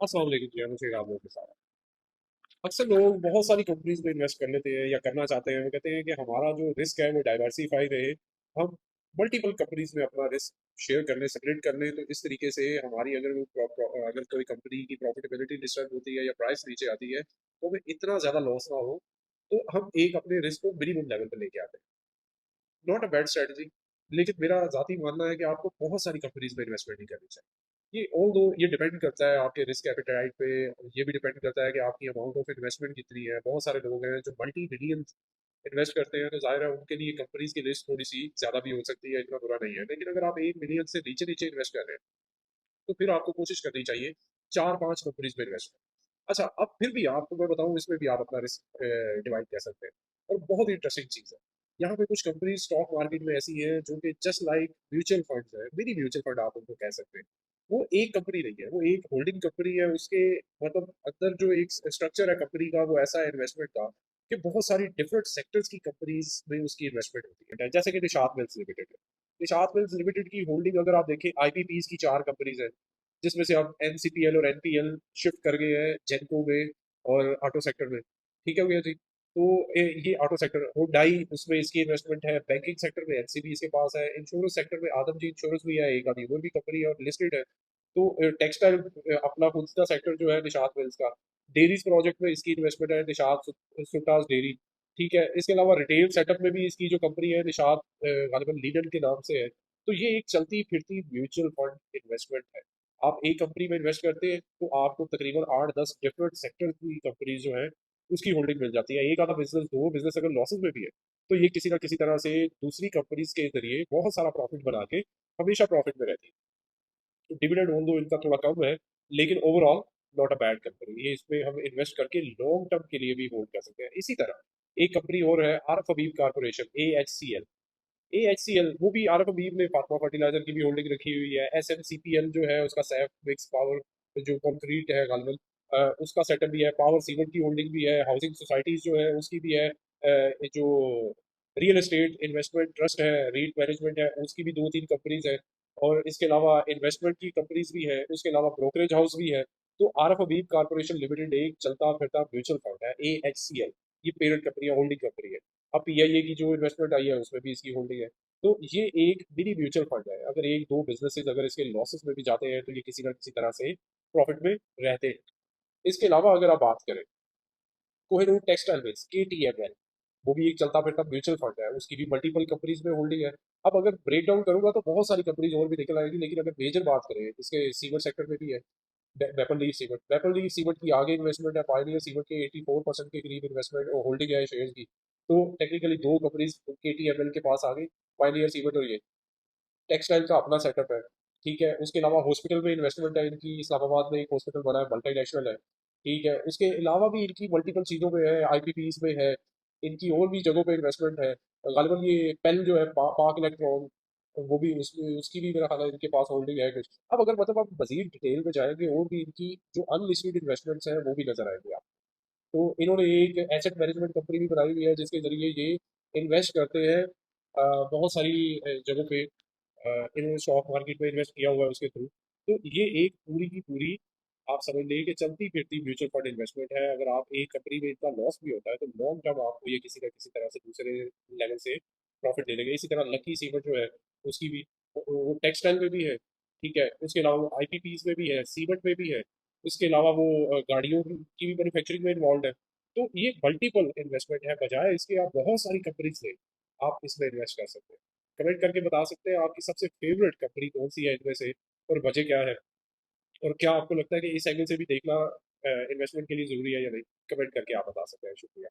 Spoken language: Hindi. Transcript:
अस्सलाम वालेकुम जी, मुझे आप लोगों के साथ अक्सर लोग बहुत सारी कंपनीज में इन्वेस्ट कर लेते हैं या करना चाहते हैं। वो कहते हैं कि हमारा जो रिस्क है वो डाइवर्सिफाई रहे, हम मल्टीपल कंपनीज में अपना रिस्क शेयर कर लें, सेपरेट कर लें। तो इस तरीके से हमारी अगर कोई कंपनी की प्रॉफिटेबिलिटी डिस्टर्ब होती है या प्राइस नीचे आती है तो हमें इतना ज़्यादा लॉस ना हो, तो हम एक अपने रिस्क को मिनिमम लेवल पर लेके आते हैं। नॉट अ बैड स्ट्रेटजी, लेकिन मेरा जाती मानना है कि आपको बहुत सारी कंपनीज में इन्वेस्टमेंट नहीं करनी चाहिए। ये ऑल दो ये डिपेंड करता है आपके रिस्क एपिटाइट पे। ये भी डिपेंड करता है कि आपकी अमाउंट ऑफ इन्वेस्टमेंट कितनी है। बहुत सारे लोग हैं जो मल्टी बिलियन इन्वेस्ट करते हैं, तो जाहिर है उनके लिए कंपनीज की लिस्ट थोड़ी सी ज्यादा भी हो सकती है, इतना बुरा नहीं है। लेकिन अगर आप 1 मिलियन से नीचे नीचे इन्वेस्ट कर रहे हैं तो फिर आपको कोशिश करनी चाहिए 4-5 कंपनीज में इन्वेस्ट करें। अच्छा, अब फिर भी आपको मैं बताऊं, इसमें भी आप अपना रिस्क डिवाइड कर सकते हैं। और बहुत ही इंटरेस्टिंग चीज है, यहाँ पे कुछ कंपनी स्टॉक मार्केट में ऐसी है जो कि जस्ट लाइक म्यूचुअल फंड है, मिनी म्यूचुअल फंड आप उनको कह सकते हैं। वो एक कंपनी नहीं है, वो एक होल्डिंग कंपनी है। उसके मतलब अंदर जो एक स्ट्रक्चर है कंपनी का, वो ऐसा है इन्वेस्टमेंट का कि बहुत सारी डिफरेंट सेक्टर्स की कंपनीज में उसकी इन्वेस्टमेंट होती है। जैसे कि निशात मिल्स लिमिटेड है। निशात मिल्स लिमिटेड की होल्डिंग अगर आप देखें, आईपीपीज की 4 कंपनीज है, जिसमें से अब एनसीपीएल और एनपीएल शिफ्ट कर गए हैं जेनको में और ऑटो सेक्टर में। ठीक है भैया जी। तो ये ऑटो सेक्टर हुंडई, उसमें इसकी इन्वेस्टमेंट है। बैंकिंग सेक्टर में एनसीबी इसके पास है। इंश्योरेंस सेक्टर में आदमजी इंश्योरेंस भी है, एक आदमी वो भी कंपनी है और लिस्टेड है। तो टेक्सटाइल अपना खुद का सेक्टर जो है निषाद मिल्स का। डेयरीज प्रोजेक्ट में इसकी इन्वेस्टमेंट है, निषाद सुटास डेयरी। ठीक है, इसके अलावा रिटेल सेटअप में भी इसकी जो कंपनी है निषाद गालिबन लीडल के नाम से है। तो ये एक चलती फिरती म्यूचुअल फंड इन्वेस्टमेंट है। आप एक कंपनी में इन्वेस्ट करते हैं तो आपको तकरीबन 8-10 डिफरेंट सेक्टर की कंपनीज जो है उसकी होल्डिंग मिल जाती है। एक आधा बिजनेस, दो बिजनेस अगर लॉसेस में भी है तो ये किसी ना किसी तरह से दूसरी कंपनीज के जरिए बहुत सारा प्रॉफिट बना के हमेशा प्रॉफिट में रहती है। तो डिविडेंड ऑन दो इनका थोड़ा कम है, लेकिन overall not a bad company. ये इसमें हम इन्वेस्ट करके लॉन्ग टर्म के लिए भी होल्ड कर सकते हैं। इसी तरह एक कंपनी और है, आरफ हबीब कारपोरेशन, AHCL। AHCL वो भी आरफ हबीब ने फातमा फर्टिलाइजर की भी होल्डिंग रखी हुई है। SMCPL जो है उसका सैफ मिक्स पावर जो कंक्रीट है गालवन, उसका सेटअप भी है। पावर सीमेंट की होल्डिंग भी है। हाउसिंग सोसाइटीज जो है उसकी भी है। जो रियल एस्टेट इन्वेस्टमेंट ट्रस्ट है, रीट मैनेजमेंट है, उसकी भी 2-3 कंपनीज है। और इसके अलावा इन्वेस्टमेंट की कंपनीज भी है, उसके अलावा ब्रोकरेज हाउस भी है। तो आरफ हबीब कारपोरेशन लिमिटेड एक चलता फिरता म्यूचुअल फंड है, AHCL। ये पेरेंट कंपनी है, होल्डिंग कंपनी है। अब PIA की जो इन्वेस्टमेंट आई है उसमें भी इसकी होल्डिंग है। तो ये एक मिनी म्यूचुअल फंड है। अगर एक दो बिजनेसेस अगर इसके लॉसेस में भी जाते हैं तो ये किसी ना किसी तरह से प्रॉफिट में रहते हैं। इसके अलावा अगर आप बात करें कोहिनूर टेक्सटाइल मिल्स, KTML, वो भी एक चलता फिरता म्यूचुअल फंड है। उसकी भी मल्टीपल कंपनीज में होल्डिंग है। अब अगर ब्रेक डाउन करूंगा तो बहुत सारी कंपनीज और भी निकल आएगी, लेकिन अगर मेजर बात करें इसके सीमेंट सेक्टर में भी है। वेपन लीफ सीमेंट की आगे इन्वेस्टमेंट है। पायनियर सीमेंट के 84% के करीब इन्वेस्टमेंट और होल्डिंग है शेयर्स की। तो टेक्निकली दो कंपनीज KTML के पास आ गई, पायनियर सीमेंट और ये। टेक्सटाइल का अपना सेटअप है। ठीक है, उसके अलावा हॉस्पिटल में इन्वेस्टमेंट है इनकी। इस्लामाबाद में एक हॉस्पिटल बना है, मल्टीनेशनल है। ठीक है, उसके अलावा भी इनकी मल्टीपल चीज़ों में है, IPPs में है। इनकी और भी जगहों पे इन्वेस्टमेंट है। गालिबन ये पेन जो है, पाक इलेक्ट्रॉन, वो भी उसकी भी मेरा ख्याल है इनके पास होल्डिंग है कुछ। अब अगर मतलब आप मजीद डिटेल में जाएंगे और भी इनकी जो अनलिस्टेड इन्वेस्टमेंट्स हैं वो भी नजर आएंगे आप। तो इन्होंने एक एसेट मैनेजमेंट कंपनी भी बनाई हुई है जिसके जरिए ये इन्वेस्ट करते हैं बहुत सारी जगहों पे। इन्होंने स्टॉक मार्केट में इन्वेस्ट किया हुआ है उसके थ्रू। तो ये एक पूरी की पूरी आप समझ लीजिए कि चलती फिरती म्यूचुअल फंड इन्वेस्टमेंट है। अगर आप एक कंपनी में इतना लॉस भी होता है तो लॉन्ग टर्म आपको ये किसी न किसी तरह से दूसरे लेवल से प्रॉफिट दे देगा। इसी तरह लकी सीमेंट जो है उसकी भी, वो टेक्सटाइल में भी है। ठीक है, उसके अलावा वो IPPs में भी है, सीमेंट में भी है। उसके अलावा वो गाड़ियों की भी मैन्युफैक्चरिंग में इन्वॉल्व है। तो ये मल्टीपल इन्वेस्टमेंट है, बजाय इसके आप बहुत सारी कंपनीज लें, आप इसमें इन्वेस्ट कर सकते हैं। कमेंट करके बता सकते हैं आपकी सबसे फेवरेट कंपनी कौन सी है इनमें से, और वजह क्या है। और क्या आपको लगता है कि इस एंगल से भी देखना इन्वेस्टमेंट के लिए जरूरी है या नहीं। कमेंट करके आप बता सकते हैं। शुक्रिया।